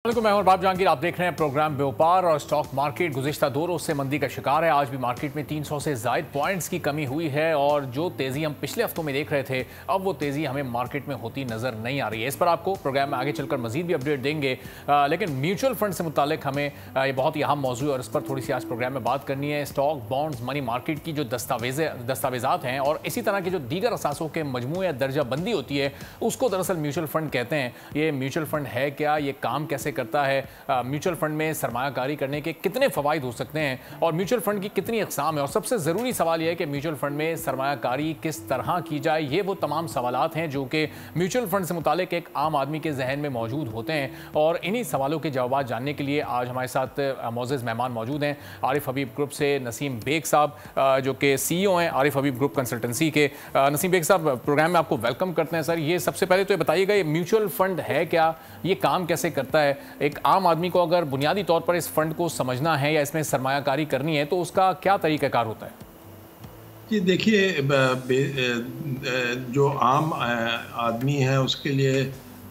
मैं हूं बाब जहांगीर। आप देख रहे हैं प्रोग्राम व्यापार और स्टॉक मार्केट गुज़िश्ता 2 रोज से मंदी का शिकार है। आज भी मार्केट में 300 से ज़ायद पॉइंट्स की कमी हुई है और जो तेज़ी हम पिछले हफ्तों में देख रहे थे अब वो तेज़ी हमें मार्केट में होती नज़र नहीं आ रही है। इस पर आपको प्रोग्राम में आगे चलकर मजीद भी अपडेट देंगे, लेकिन म्यूचुअल फंड से मुतालिक हमें ये बहुत ही अहम मौजूद है और इस पर थोड़ी सी आज प्रोग्राम में बात करनी है। स्टॉक, बॉन्ड्स, मनी मार्केट की जो दस्तावेज़ात हैं और इसी तरह के जो दीगर असासों के मजमू या दर्जा बंदी होती है उसको दरअसल म्यूचुअल फंड कहते हैं। ये म्यूचुअल फंड है क्या, ये काम कैसे करता है, म्यूचुअल फंड में सरमायाकारी करने के कितने फ़वाइद हो सकते हैं और म्यूचुअल फंड की कितनी अक़साम है, और सबसे ज़रूरी सवाल यह है कि म्यूचुअल फंड में सरमायाकारी किस तरह की जाए। ये वो तमाम सवालात हैं जो कि म्यूचुअल फंड से मुतालिक एक आम आदमी के जहन में मौजूद होते हैं और इन्हीं सवालों के जवाब जानने के लिए आज हमारे साथ मोअज़्ज़ज़ मेहमान मौजूद हैं। आरिफ हबीब ग्रुप से नसीम बेग साहब जो कि CEO हैं आरिफ हबीब ग्रुप कंसल्टेंसी के। नसीम बेग साहब, प्रोग्राम में आपको वेलकम करते हैं। सर, ये सबसे पहले तो ये बताइएगा ये म्यूचुअल फंड है क्या, ये काम कैसे करता है, एक आम आदमी को अगर बुनियादी तौर पर इस फंड को समझना है या इसमें सरमायाकारी करनी है तो उसका क्या तरीक़ाकार होता है? जी देखिए, जो आम आदमी है उसके लिए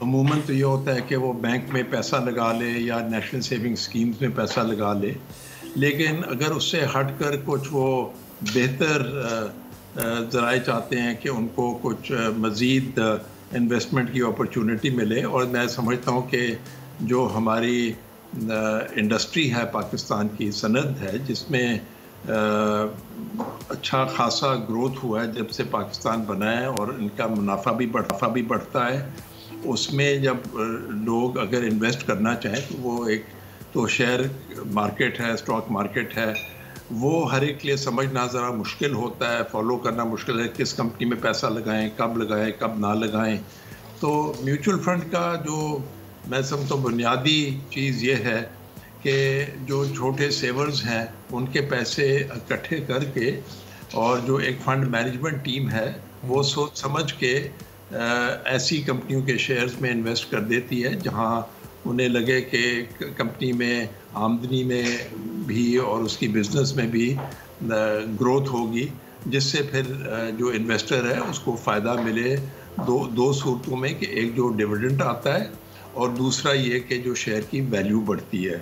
अमूमन तो ये होता है कि वो बैंक में पैसा लगा ले या नेशनल सेविंग स्कीम्स में पैसा लगा ले, लेकिन अगर उससे हटकर कुछ वो बेहतर ज़राए चाहते हैं कि उनको कुछ मज़ीद इन्वेस्टमेंट की अपॉर्चुनिटी मिले, और मैं समझता हूँ कि जो हमारी इंडस्ट्री है पाकिस्तान की सनद है जिसमें अच्छा खासा ग्रोथ हुआ है जब से पाकिस्तान बना है और इनका मुनाफा भी बढ़ता है, उसमें जब लोग अगर इन्वेस्ट करना चाहें तो वो एक तो शेयर मार्केट है, स्टॉक मार्केट है, वो हर एक के लिए समझना ज़रा मुश्किल होता है, फॉलो करना मुश्किल है, किस कंपनी में पैसा लगाएं, कब ना लगाएं। तो म्यूचुअल फंड का जो मैं समझता हूँ बुनियादी चीज़ ये है कि जो छोटे सेवर्स हैं उनके पैसे इकट्ठे करके और जो एक फंड मैनेजमेंट टीम है वो सोच समझ के ऐसी कंपनियों के शेयर्स में इन्वेस्ट कर देती है जहां उन्हें लगे कि कंपनी में आमदनी में भी और उसकी बिजनेस में भी ग्रोथ होगी, जिससे फिर जो इन्वेस्टर है उसको फ़ायदा मिले दो सूरतों में कि एक जो डिविडेंड आता है और दूसरा ये कि जो शेयर की वैल्यू बढ़ती है।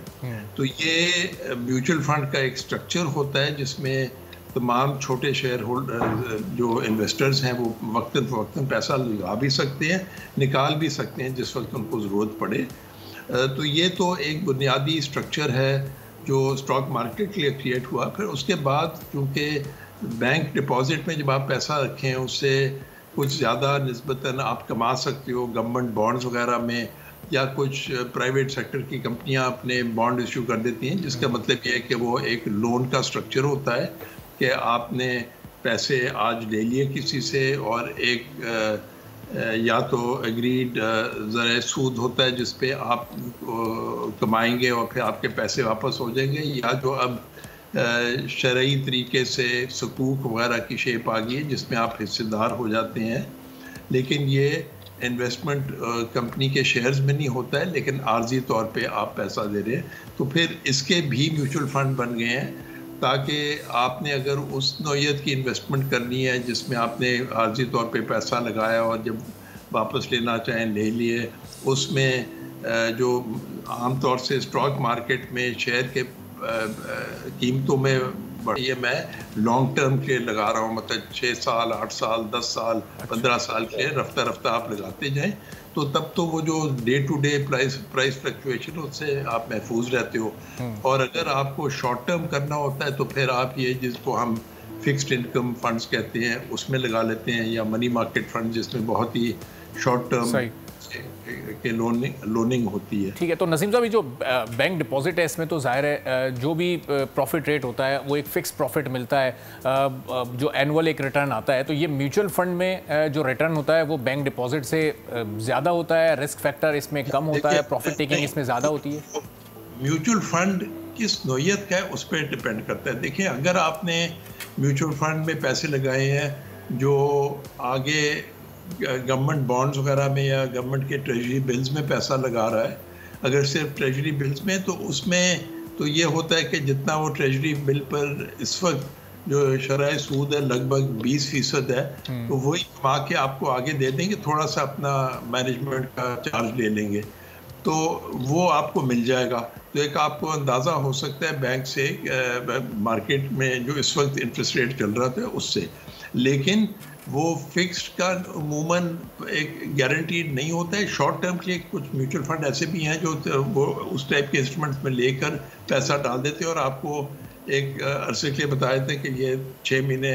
तो ये म्यूचुअल फंड का एक स्ट्रक्चर होता है जिसमें तमाम छोटे शेयर होल्डर जो इन्वेस्टर्स हैं वो वक्तन पैसा लगा भी सकते हैं, निकाल भी सकते हैं जिस वक्त उनको ज़रूरत पड़े। तो ये तो एक बुनियादी स्ट्रक्चर है जो स्टॉक मार्केट के लिए क्रिएट हुआ। फिर उसके बाद क्योंकि बैंक डिपॉजिट में जब आप पैसा रखें उससे कुछ ज़्यादा निस्बतन आप कमा सकते हो गवर्नमेंट बॉन्ड्स वगैरह में, या कुछ प्राइवेट सेक्टर की कंपनियां अपने बॉन्ड इशू कर देती हैं, जिसका मतलब ये है कि वो एक लोन का स्ट्रक्चर होता है कि आपने पैसे आज ले लिए किसी से और एक या तो एग्रीड ज़रा सूद होता है जिस पे आप कमाएंगे और फिर आपके पैसे वापस हो जाएंगे, या जो अब शरई तरीके से सकूक वगैरह की शेप आ गई है जिसमें आप हिस्सेदार हो जाते हैं। लेकिन ये इन्वेस्टमेंट कंपनी के शेयर्स में नहीं होता है, लेकिन आर्जी तौर पे आप पैसा दे रहे हैं। तो फिर इसके भी म्यूचुअल फंड बन गए हैं ताकि आपने अगर उस नौयत की इन्वेस्टमेंट करनी है जिसमें आपने आर्जी तौर पे पैसा लगाया और जब वापस लेना चाहें ले लिए, उसमें जो आम तौर से स्टॉक मार्केट में शेयर के कीमतों में बढ़ी है, मैं लॉन्ग टर्म के लिए लगा रहा हूँ, मतलब 6 साल 8 साल 10 साल 15 साल के रफ्ता आप लगाते जाएं, तो तब तो वो जो day to day price fluctuation उससे आप महफूज रहते हो। और अगर आपको शॉर्ट टर्म करना होता है तो फिर आप ये जिसको हम फिक्स्ड इनकम फंड्स कहते हैं उसमें लगा लेते हैं, या मनी मार्केट फंड जिसमें बहुत ही शॉर्ट टर्म के लोनिंग होती है। ठीक है, तो नसीम साहब ये जो बैंक डिपॉजिट है इसमें तो जाहिर है जो भी प्रॉफिट रेट होता है वो एक फिक्स प्रॉफिट मिलता है, जो एनुअल एक रिटर्न आता है। तो ये म्यूचुअल फंड में जो रिटर्न होता है वो बैंक डिपॉजिट से ज़्यादा होता है, रिस्क फैक्टर इसमें कम होता है, प्रॉफिट टेकिंग इसमें ज़्यादा होती है? म्यूचुअल फंड किस नौयत का है उस पर डिपेंड करता है। देखिए, अगर आपने म्यूचुअल फंड में पैसे लगाए हैं जो आगे गवर्नमेंट बॉन्ड्स वगैरह में या गवर्नमेंट के ट्रेजरी बिल्स में पैसा लगा रहा है, अगर सिर्फ ट्रेजरी बिल्स में, तो उसमें तो ये होता है कि जितना वो ट्रेजरी बिल पर इस वक्त जो शरह सूद है लगभग 20% है, तो वही कमा के आपको आगे दे देंगे, थोड़ा सा अपना मैनेजमेंट का चार्ज ले लेंगे। तो वो आपको मिल जाएगा। तो एक आपको अंदाज़ा हो सकता है बैंक से मार्केट में जो इस वक्त इंटरेस्ट रेट चल रहा था उससे, लेकिन वो फिक्स्ड का अमूमन एक गारंटीड नहीं होता है। शॉर्ट टर्म के लिए कुछ म्यूचुअल फंड ऐसे भी हैं जो वो उस टाइप के इंस्ट्रूमेंट्स में लेकर पैसा डाल देते हैं और आपको एक अरसे के लिए बता देते हैं कि ये 6 महीने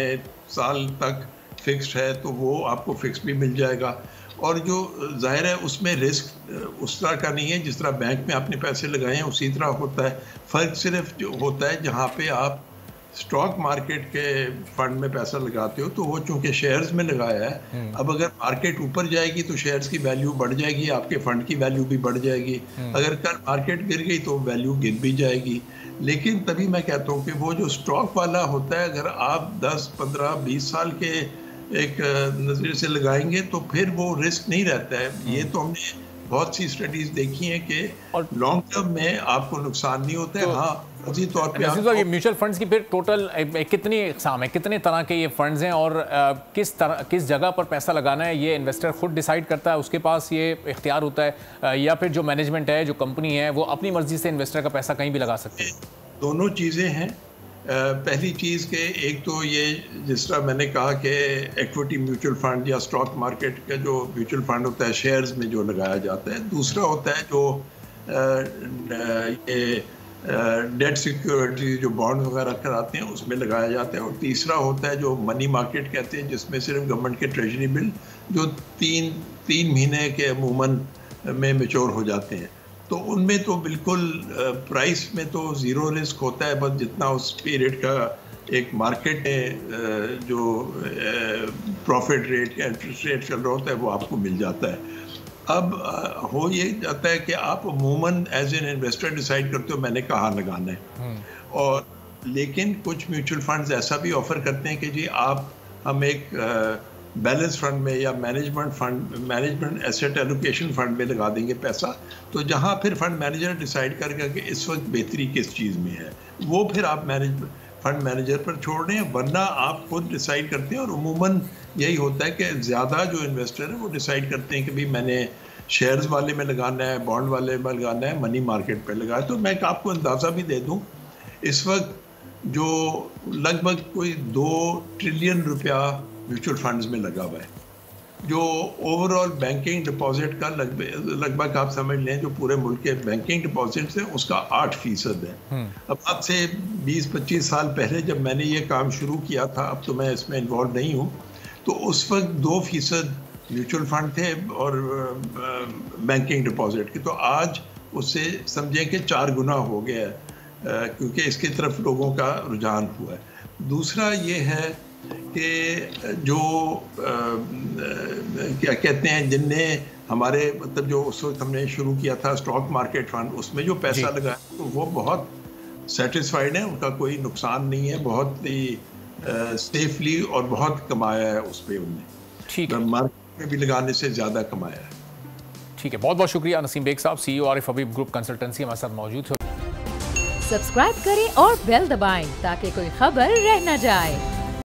साल तक फिक्स्ड है, तो वो आपको फिक्स भी मिल जाएगा। और जो जाहिर है उसमें रिस्क उस तरह का नहीं है जिस तरह बैंक में आपने पैसे लगाए हैं उसी तरह होता है। फ़र्क सिर्फ जो होता है जहाँ पे आप स्टॉक मार्केट के फंड में पैसा लगाते हो तो वो चूंकि शेयर्स में लगाया है, अब अगर मार्केट ऊपर जाएगी तो शेयर्स की वैल्यू बढ़ जाएगी, आपके फंड की वैल्यू भी बढ़ जाएगी। अगर कल मार्केट गिर गई तो वैल्यू गिर भी जाएगी। लेकिन तभी मैं कहता हूँ कि वो जो स्टॉक वाला होता है, अगर आप 10, 15, 20 साल के एक नज़रिए से लगाएंगे तो फिर वो रिस्क नहीं रहता है। ये तो हमने बहुत सी स्टडीज देखी हैं कि लॉन्ग टर्म में आपको नुकसान नहीं होता है। तो, हाँ, उसी तौर पे ये म्यूचुअल फंड्स की फिर टोटल कितनी इकसाम है, कितने तरह के ये फंड्स हैं और किस जगह पर पैसा लगाना है ये इन्वेस्टर खुद डिसाइड करता है, उसके पास ये इख्तियार होता है, या फिर जो मैनेजमेंट है, जो कंपनी है, वो अपनी मर्जी से इन्वेस्टर का पैसा कहीं भी लगा सकते हैं? दोनों चीज़ें हैं। पहली चीज़ के एक तो ये जिस तरह मैंने कहा कि इक्विटी म्यूचुअल फंड या स्टॉक मार्केट का जो म्यूचुअल फंड होता है शेयर्स में जो लगाया जाता है। दूसरा होता है जो ये डेट सिक्योरिटी जो बॉन्ड वगैरह कराते हैं उसमें लगाया जाता है। और तीसरा होता है जो मनी मार्केट कहते हैं, जिसमें सिर्फ गवर्नमेंट के ट्रेजरी बिल जो तीन महीने के अमूमन में मैच्योर हो जाते हैं। तो उनमें तो बिल्कुल प्राइस में तो ज़ीरो रिस्क होता है, बस जितना उस पीरियड का एक मार्केट है जो प्रॉफिट रेट या इंटरेस्ट रेट चल रहा होता है वो आपको मिल जाता है। अब हो ये जाता है कि आप अमूमन एज एन इन्वेस्टर डिसाइड करते हो मैंने कहाँ लगाना है। और लेकिन कुछ म्यूचुअल फंड्स ऐसा भी ऑफर करते हैं कि जी हम एक बैलेंस फंड में या मैनेजमेंट एसेट एलोकेशन फंड में लगा देंगे पैसा। तो जहाँ फिर फंड मैनेजर डिसाइड करेगा कि इस वक्त बेहतरी किस चीज़ में है, वो फिर आप फंड मैनेजर पर छोड़ रहे हैं, वरना आप खुद डिसाइड करते हैं। और उमूमन यही होता है कि ज़्यादा जो इन्वेस्टर है वो डिसाइड करते हैं कि भाई मैंने शेयर्स वाले में लगाना है, बॉन्ड वाले में लगाना है, मनी मार्केट पर लगाना है। तो मैं आपको अंदाज़ा भी दे दूँ, इस वक्त जो लगभग कोई 2 ट्रिलियन रुपया म्यूचुअल फंड्स में लगा हुआ है, जो ओवरऑल बैंकिंग डिपॉजिट का लगभग आप समझ लें जो पूरे मुल्क के बैंकिंग डिपॉजिट्स हैं उसका 8% है। अब आज से 20-25 साल पहले जब मैंने ये काम शुरू किया था, अब तो मैं इसमें इन्वॉल्व नहीं हूँ, तो उस वक्त 2% म्यूचुअल फंड थे और बैंकिंग डिपॉजिट के। तो आज उससे समझें कि 4 गुना हो गया है, क्योंकि इसकी तरफ लोगों का रुझान हुआ है। दूसरा ये है कि जो क्या कहते हैं जिनने हमारे मतलब जो उस वक्त हमने शुरू किया था स्टॉक मार्केट फंड, उसमें जो पैसा लगा तो वो बहुत सेटिस्फाइड है, उनका कोई नुकसान नहीं है, बहुत ही सेफली और बहुत कमाया है उस पर उनने। ठीक है, मार्केट में भी लगाने से ज़्यादा कमाया है। ठीक है, बहुत बहुत शुक्रिया नसीम बेग साहब, CEO आरिफ हबीब ग्रुप कंसल्टेंसी हमारे साथ मौजूद है। सब्सक्राइब करें और बेल दबाएं ताकि कोई खबर रह न जाए।